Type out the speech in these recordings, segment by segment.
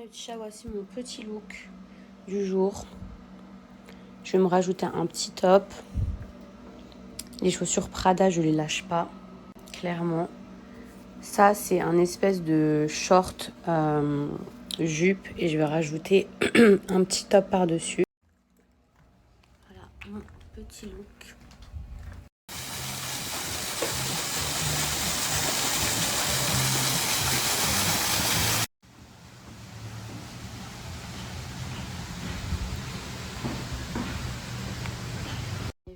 les petits chats, voici mon petit look du jour. Je vais me rajouter un petit top. Les chaussures Prada, je les lâche pas, clairement. Ça, c'est un espèce de short jupe et je vais rajouter un petit top par-dessus. Voilà mon petit look.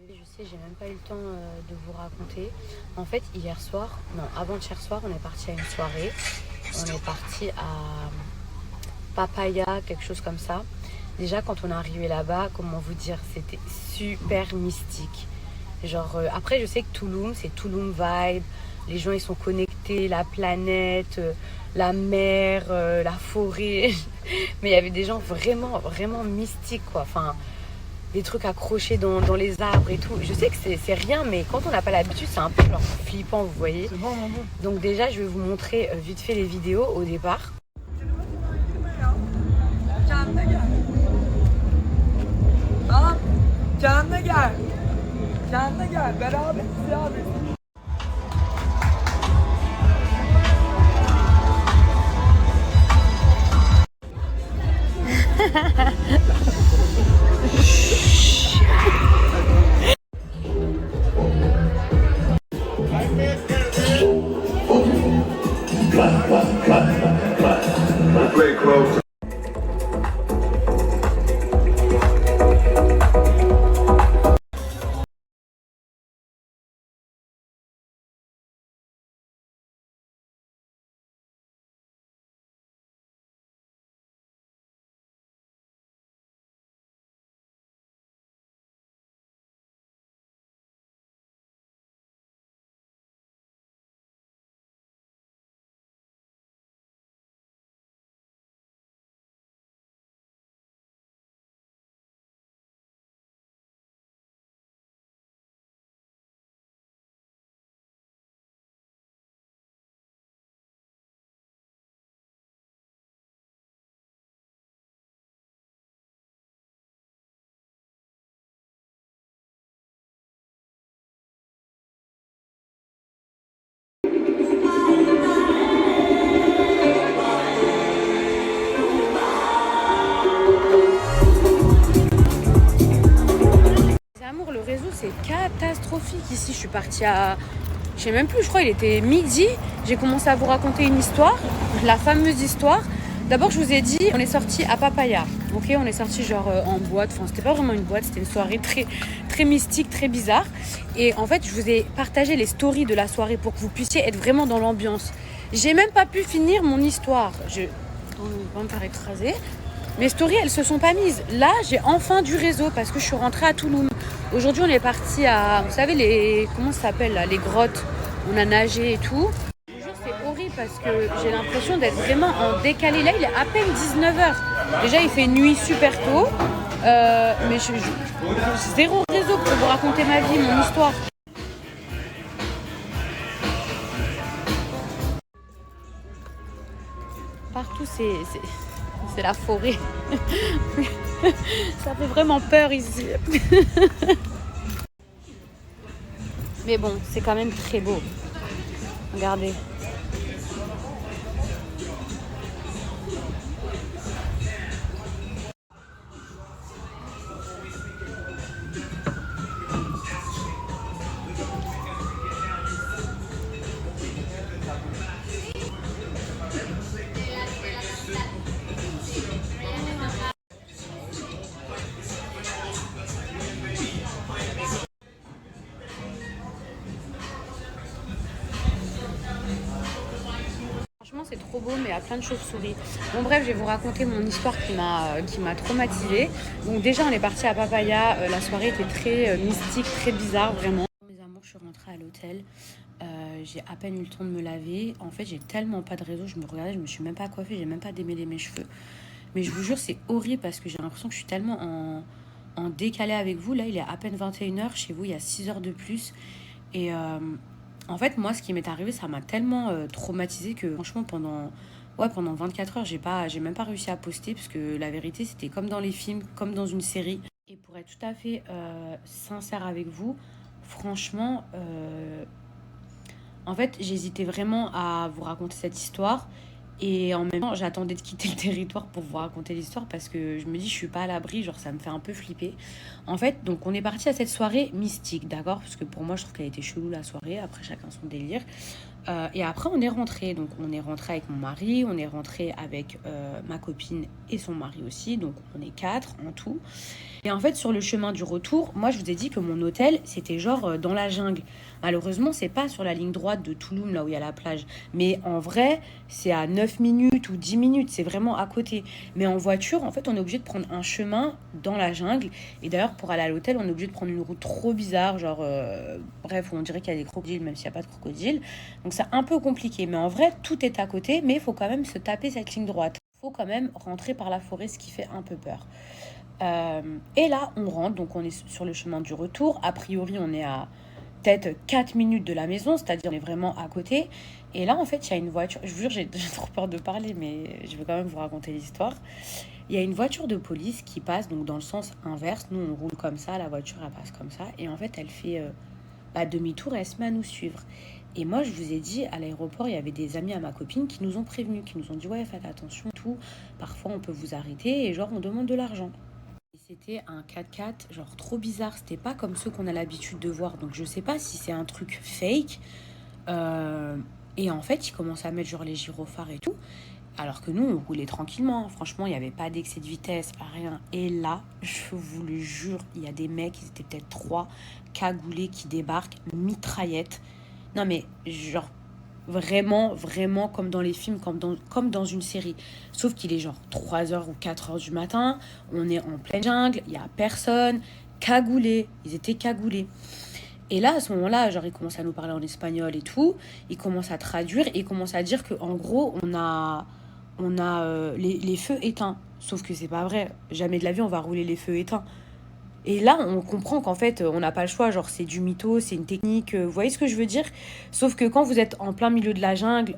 Je sais, j'ai même pas eu le temps de vous raconter. En fait, avant-hier soir, on est parti à une soirée. On est parti à Papaya, quelque chose comme ça. Déjà, quand on est arrivé là-bas, comment vous dire, c'était super mystique. Genre, après, je sais que Tulum, c'est Tulum vibe. Les gens, ils sont connectés, la planète, la mer, la forêt. Mais il y avait des gens vraiment, vraiment mystiques, quoi. Enfin, des trucs accrochés dans les arbres et tout. Je sais que c'est rien, mais quand on n'a pas l'habitude, c'est un peu genre flippant, vous voyez. C'est bon, maman. Donc déjà, je vais vous montrer vite fait les vidéos au départ. Kendine gel. Tamam. Kendine gel. Kendine gel. Beraberiz ya biz. Play close. Amour, le réseau, c'est catastrophique ici. Je suis partie à... Je sais même plus, je crois il était midi. J'ai commencé à vous raconter une histoire, la fameuse histoire. D'abord, je vous ai dit, on est sorti à Papaya. Ok, on est sorti genre en boîte. Enfin, c'était pas vraiment une boîte, c'était une soirée très, très mystique, très bizarre. Et en fait, je vous ai partagé les stories de la soirée pour que vous puissiez être vraiment dans l'ambiance. J'ai même pas pu finir mon histoire. On va me faire écraser. Mes stories, elles se sont pas mises. Là, j'ai enfin du réseau parce que je suis rentrée à Tulum. Aujourd'hui, on est parti à, vous savez, comment ça s'appelle là, les grottes. On a nagé et tout. Je vous jure, c'est horrible parce que j'ai l'impression d'être vraiment en décalé. Là, il est à peine 19h. Déjà, il fait nuit super tôt. Mais j'ai zéro réseau pour vous raconter ma vie, mon histoire. Partout, c'est la forêt. Ça fait vraiment peur ici. Mais bon, c'est quand même très beau. Regardez. Franchement, c'est trop beau, mais il y a plein de chauves-souris. Bon, bref, je vais vous raconter mon histoire qui m'a traumatisée. Donc, déjà, on est parti à Papaya. La soirée était très mystique, très bizarre, vraiment. Mes amours, je suis rentrée à l'hôtel. J'ai à peine eu le temps de me laver. En fait, j'ai tellement pas de réseau. Je me regardais, je me suis même pas coiffée, j'ai même pas démêlé mes cheveux. Mais je vous jure, c'est horrible parce que j'ai l'impression que je suis tellement en décalé avec vous. Là, il est à peine 21h. Chez vous, il y a 6 heures de plus. Et en fait, moi, ce qui m'est arrivé, ça m'a tellement traumatisée que franchement, Ouais, pendant 24 heures, j'ai même pas réussi à poster parce que la vérité, c'était comme dans les films, comme dans une série. Et pour être tout à fait sincère avec vous, franchement, en fait, j'hésitais vraiment à vous raconter cette histoire. Et en même temps, j'attendais de quitter le territoire pour vous raconter l'histoire parce que je me dis, je suis pas à l'abri, genre ça me fait un peu flipper. En fait, donc on est parti à cette soirée mystique, d'accord? Parce que pour moi, je trouve qu'elle était chelou la soirée, après chacun son délire. Et après, on est rentré. Donc, on est rentré avec mon mari, on est rentré avec ma copine et son mari aussi. Donc, on est quatre en tout. Et en fait, sur le chemin du retour, moi, je vous ai dit que mon hôtel, c'était genre dans la jungle. Malheureusement, c'est pas sur la ligne droite de Touloum, là où il y a la plage. Mais en vrai, c'est à 9 minutes ou 10 minutes. C'est vraiment à côté. Mais en voiture, en fait, on est obligé de prendre un chemin dans la jungle. Et d'ailleurs, pour aller à l'hôtel, on est obligé de prendre une route trop bizarre. Genre, bref, où on dirait qu'il y a des crocodiles, même s'il n'y a pas de crocodiles. Donc, c'est un peu compliqué. Mais en vrai, tout est à côté. Mais il faut quand même se taper cette ligne droite. Il faut quand même rentrer par la forêt, ce qui fait un peu peur. Et là, on rentre, donc on est sur le chemin du retour. A priori, on est à peut-être 4 minutes de la maison, c'est-à-dire on est vraiment à côté. Et là, en fait, il y a une voiture. Je vous jure, j'ai trop peur de parler, mais je vais quand même vous raconter l'histoire. Il y a une voiture de police qui passe donc dans le sens inverse. Nous, on roule comme ça, la voiture, elle passe comme ça. Et en fait, elle fait demi-tour et elle se met à nous suivre. Et moi, je vous ai dit, à l'aéroport, il y avait des amis à ma copine qui nous ont prévenus, qui nous ont dit, ouais, faites attention, tout. Parfois, on peut vous arrêter et genre, on demande de l'argent. C'était un 4x4, genre trop bizarre. C'était pas comme ceux qu'on a l'habitude de voir. Donc je sais pas si c'est un truc fake. Euh, et en fait, ils commencent à mettre genre les gyrophares et tout. Alors que nous, on roulait tranquillement. Franchement, il n'y avait pas d'excès de vitesse, rien. Et là, je vous le jure, il y a des mecs, ils étaient peut-être trois, cagoulés qui débarquent, mitraillettes. Non mais, genre, vraiment, vraiment comme dans les films, comme dans une série. Sauf qu'il est genre 3 heures ou 4 heures du matin, on est en pleine jungle, il n'y a personne, cagoulés, ils étaient cagoulés. Et là, à ce moment-là, genre, ils commencent à nous parler en espagnol et tout, ils commencent à traduire et ils commencent à dire qu'en gros, on a les feux éteints. Sauf que c'est pas vrai, jamais de la vie on va rouler les feux éteints. Et là, on comprend qu'en fait, on n'a pas le choix. Genre, c'est du mytho, c'est une technique. Vous voyez ce que je veux dire? Sauf que quand vous êtes en plein milieu de la jungle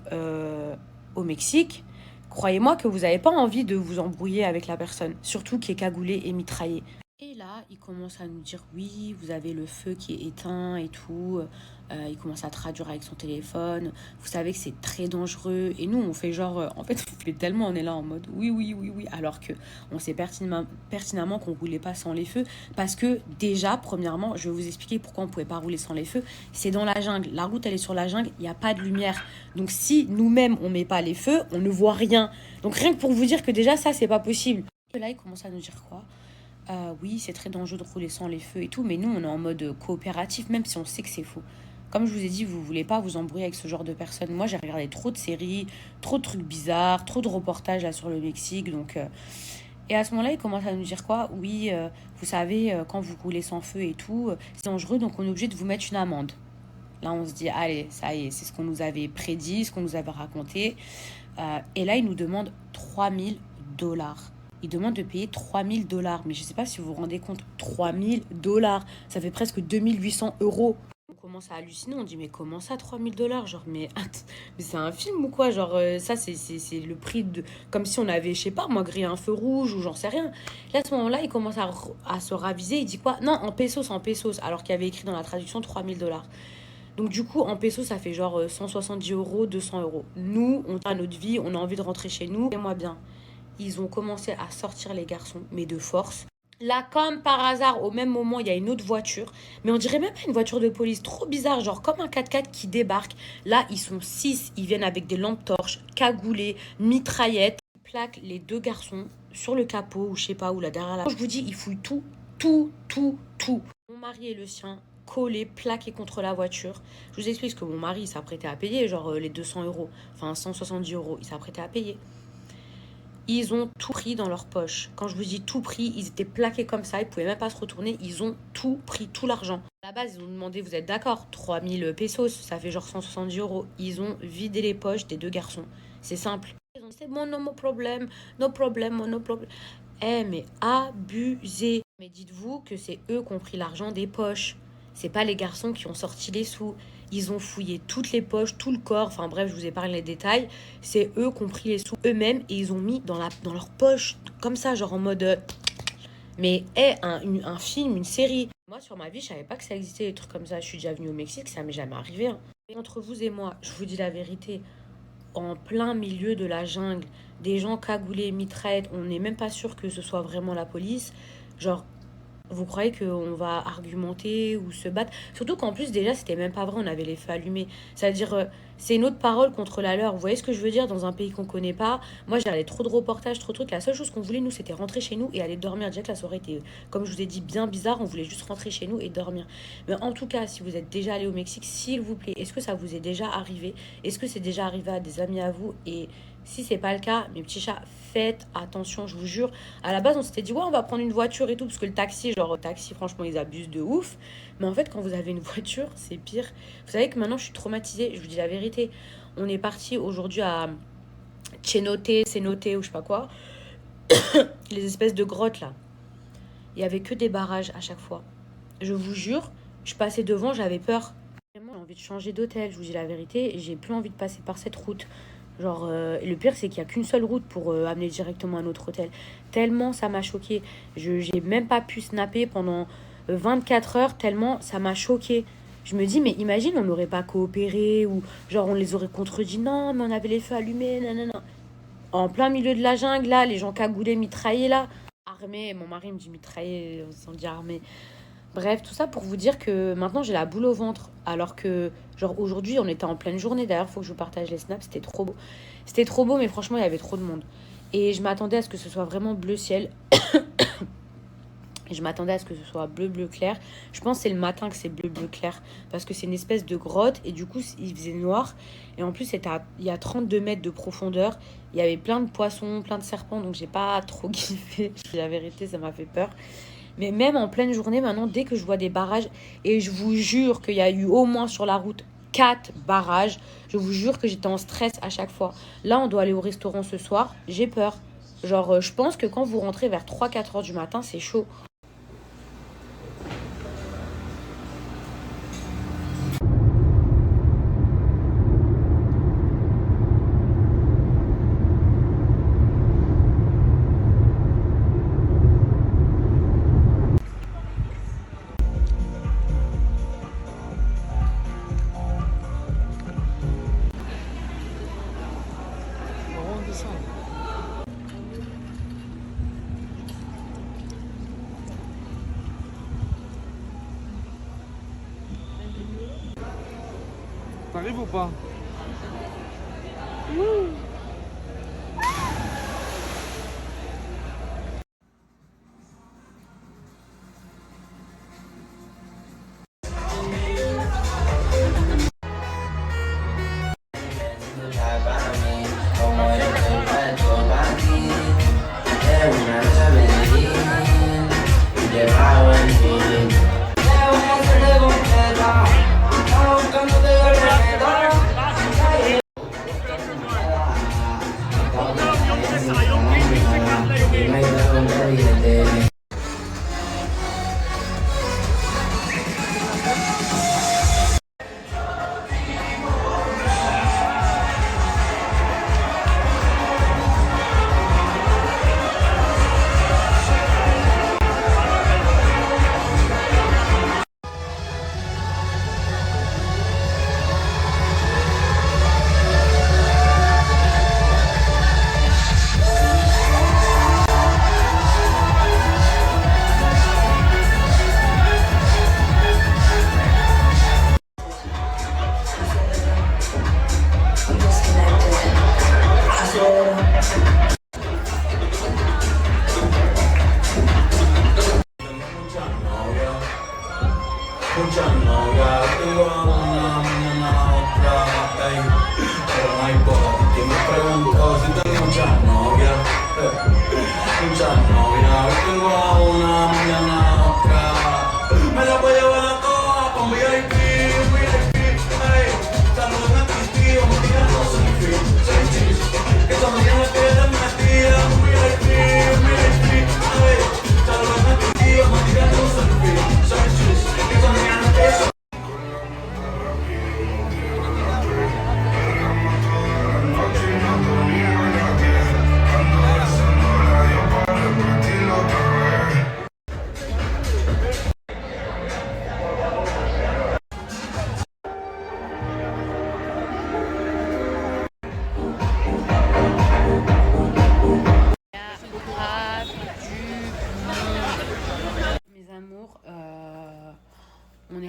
au Mexique, croyez-moi que vous n'avez pas envie de vous embrouiller avec la personne, surtout qui est cagoulée et mitraillée. Et là, il commence à nous dire oui, vous avez le feu qui est éteint et tout. Il commence à traduire avec son téléphone. Vous savez que c'est très dangereux. Et nous, on fait genre, en fait, on fait tellement, on est là en mode oui, oui, oui, oui. Alors que on sait pertinemment qu'on roulait pas sans les feux. Parce que déjà, premièrement, je vais vous expliquer pourquoi on pouvait pas rouler sans les feux. C'est dans la jungle. La route, elle est sur la jungle. Il n'y a pas de lumière. Donc si nous-mêmes, on met pas les feux, on ne voit rien. Donc rien que pour vous dire que déjà, ça, c'est pas possible. Et là, il commence à nous dire quoi? Oui, c'est très dangereux de rouler sans les feux et tout, mais nous, on est en mode coopératif, même si on sait que c'est faux. Comme je vous ai dit, vous voulez pas vous embrouiller avec ce genre de personnes. Moi, j'ai regardé trop de séries, trop de trucs bizarres, trop de reportages là sur le Mexique. Donc, Et à ce moment-là, il commence à nous dire quoi? Oui, vous savez, quand vous roulez sans feu et tout, c'est dangereux, donc on est obligé de vous mettre une amende. Là, on se dit, allez, ça y est, c'est ce qu'on nous avait prédit, ce qu'on nous avait raconté. Et là, il nous demande 3 000 dollars. Il demande de payer 3 000 dollars. Mais je ne sais pas si vous vous rendez compte, 3 000 dollars. Ça fait presque 2 800 euros. On commence à halluciner. On dit, mais comment ça, 3 000 dollars? Genre, mais, mais c'est un film ou quoi? Genre, ça, c'est le prix de. Comme si on avait, je sais pas, moi, grillé un feu rouge ou j'en sais rien. Là, à ce moment-là, il commence à se raviser. Il dit quoi? Non, en pesos, en pesos. Alors qu'il y avait écrit dans la traduction 3 000 dollars. Donc du coup, en pesos, ça fait genre 170 euros, 200 euros. Nous, on a notre vie, on a envie de rentrer chez nous. Et moi bien, ils ont commencé à sortir les garçons, mais de force. Là, comme par hasard, au même moment, il y a une autre voiture. Mais on dirait même pas une voiture de police. Trop bizarre, genre comme un 4x4 qui débarque. Là, ils sont 6. Ils viennent avec des lampes torches, cagoulés, mitraillettes. Ils plaquent les deux garçons sur le capot ou je sais pas où, là derrière la... Je vous dis, ils fouillent tout, tout, tout, tout. Mon mari et le sien collés, plaqués contre la voiture. Je vous explique que mon mari il s'apprêtait à payer, genre les 200 euros, enfin 170 euros, il s'apprêtait à payer. Ils ont tout pris dans leur poche. Quand je vous dis tout pris, ils étaient plaqués comme ça, ils pouvaient même pas se retourner, ils ont tout pris, tout l'argent. À la base, ils ont demandé, vous êtes d'accord, 3 000 pesos, ça fait genre 170 euros. Ils ont vidé les poches des deux garçons. C'est simple. Ils ont dit, c'est bon, no problème, no problème, no problème. Eh, mais abusé. Mais dites-vous que c'est eux qui ont pris l'argent des poches. C'est pas les garçons qui ont sorti les sous. Ils ont fouillé toutes les poches, tout le corps. Enfin bref, je vous épargne les détails. C'est eux qui ont pris les sous eux-mêmes et ils ont mis dans leur poche, comme ça, genre en mode... mais un film, une série. Moi, sur ma vie, je savais pas que ça existait, des trucs comme ça. Je suis déjà venue au Mexique, ça m'est jamais arrivé, hein. Et entre vous et moi, je vous dis la vérité, en plein milieu de la jungle, des gens cagoulés, mitraillettes, on n'est même pas sûr que ce soit vraiment la police. Genre, vous croyez qu'on va argumenter ou se battre? Surtout qu'en plus, déjà, c'était même pas vrai, on avait les feux allumés. C'est-à-dire, c'est une autre parole contre la leur. Vous voyez ce que je veux dire? Dans un pays qu'on connaît pas. Moi, j'ai regardé trop de reportages, trop de trucs. La seule chose qu'on voulait, nous, c'était rentrer chez nous et aller dormir. Déjà que la soirée était, comme je vous ai dit, bien bizarre. On voulait juste rentrer chez nous et dormir. Mais en tout cas, si vous êtes déjà allé au Mexique, s'il vous plaît, est-ce que ça vous est déjà arrivé? Est-ce que c'est déjà arrivé à des amis à vous? Et si c'est pas le cas, mes petits chats, faites attention, je vous jure. À la base, on s'était dit, ouais, on va prendre une voiture et tout, parce que le taxi, genre, le taxi, franchement, ils abusent de ouf. Mais en fait, quand vous avez une voiture, c'est pire. Vous savez que maintenant, je suis traumatisée, je vous dis la vérité. On est parti aujourd'hui à Cenote, Cenote ou je sais pas quoi. Les espèces de grottes, là. Il y avait que des barrages à chaque fois. Je vous jure, je passais devant, j'avais peur. Vraiment, j'ai envie de changer d'hôtel, je vous dis la vérité. J'ai plus envie de passer par cette route. Genre, le pire, c'est qu'il n'y a qu'une seule route pour amener directement à un autre hôtel. Tellement ça m'a choqué. J'ai même pas pu snapper pendant 24 heures, tellement ça m'a choqué. Je me dis, mais imagine, on n'aurait pas coopéré ou genre on les aurait contredit. Non, mais on avait les feux allumés, nanana. En plein milieu de la jungle, là, les gens cagoulés, mitraillés, là. Armés, mon mari me dit mitraillés, sans dire armés. Bref, tout ça pour vous dire que maintenant j'ai la boule au ventre. Alors que, genre aujourd'hui, on était en pleine journée. D'ailleurs, il faut que je vous partage les snaps. C'était trop beau. C'était trop beau, mais franchement, il y avait trop de monde. Et je m'attendais à ce que ce soit vraiment bleu ciel. Et je m'attendais à ce que ce soit bleu, bleu clair. Je pense que c'est le matin que c'est bleu, bleu clair. Parce que c'est une espèce de grotte. Et du coup, il faisait noir. Et en plus, il y a 32 mètres de profondeur. Il y avait plein de poissons, plein de serpents. Donc, j'ai pas trop kiffé. La vérité, ça m'a fait peur. Mais même en pleine journée, maintenant, dès que je vois des barrages, et je vous jure qu'il y a eu au moins sur la route 4 barrages, je vous jure que j'étais en stress à chaque fois. Là, on doit aller au restaurant ce soir, j'ai peur. Genre, je pense que quand vous rentrez vers 3-4 heures du matin, c'est chaud. On descend. T'arrives ou pas?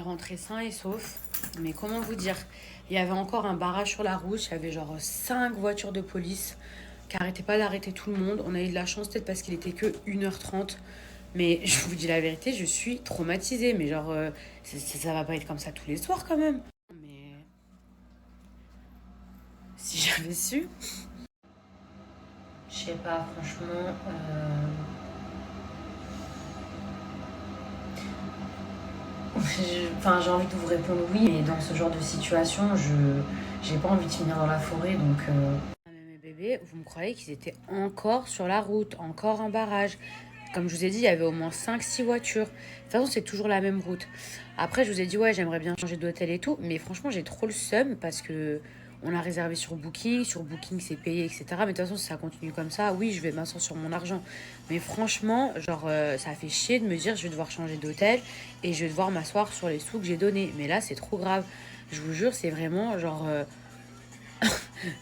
rentré sain et sauf. Mais comment vous dire? Il y avait encore un barrage sur la route. Il y avait genre 5 voitures de police qui arrêtaient pas d'arrêter tout le monde. On a eu de la chance peut-être parce qu'il était que 1h30. Mais je vous dis la vérité, je suis traumatisée. Mais genre, ça va pas être comme ça tous les soirs quand même. Mais si j'avais su. Je sais pas, franchement. Enfin, j'ai envie de vous répondre oui, mais dans ce genre de situation, j'ai pas envie de finir dans la forêt, donc. Mais mes bébés, vous me croyez qu'ils étaient encore sur la route, encore un barrage. Comme je vous ai dit, il y avait au moins 5-6 voitures. De toute façon, c'est toujours la même route. Après, je vous ai dit, ouais, j'aimerais bien changer d'hôtel et tout. Mais franchement, j'ai trop le seum parce que on a réservé sur Booking. Sur Booking, c'est payé, etc. Mais de toute façon, si ça continue comme ça, oui, je vais m'asseoir sur mon argent. Mais franchement, genre, ça fait chier de me dire, je vais devoir changer d'hôtel et je vais devoir m'asseoir sur les sous que j'ai donnés. Mais là, c'est trop grave. Je vous jure, c'est vraiment genre.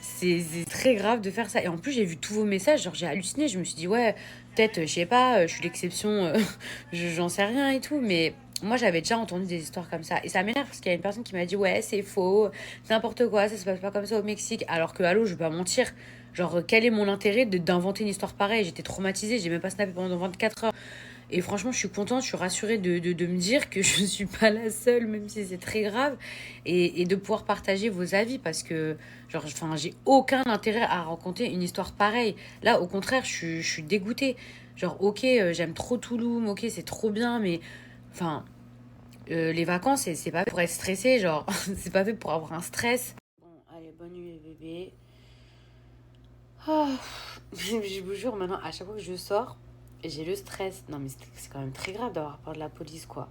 C'est très grave de faire ça. Et en plus, j'ai vu tous vos messages, genre j'ai halluciné. Je me suis dit, ouais, peut-être, je sais pas, je suis l'exception, j'en sais rien et tout. Mais moi, j'avais déjà entendu des histoires comme ça. Et ça m'énerve parce qu'il y a une personne qui m'a dit, ouais, c'est faux, n'importe quoi, ça se passe pas comme ça au Mexique. Alors que, allô, je vais pas mentir. Genre, quel est mon intérêt d'inventer une histoire pareille? J'étais traumatisée, j'ai même pas snappé pendant 24 heures. Et franchement, je suis contente, je suis rassurée de me dire que je ne suis pas la seule, même si c'est très grave, et de pouvoir partager vos avis parce que, genre, enfin, j'ai aucun intérêt à raconter une histoire pareille. Là, au contraire, je suis dégoûtée. Genre, ok, j'aime trop Toulouse, ok, c'est trop bien, mais, enfin, les vacances, c'est pas fait pour être stressé, genre, c'est pas fait pour avoir un stress. Bon, allez, bonne nuit, les bébés. Oh, je vous jure, maintenant, à chaque fois que je sors, j'ai le stress. Non, mais c'est quand même très grave d'avoir peur de la police, quoi.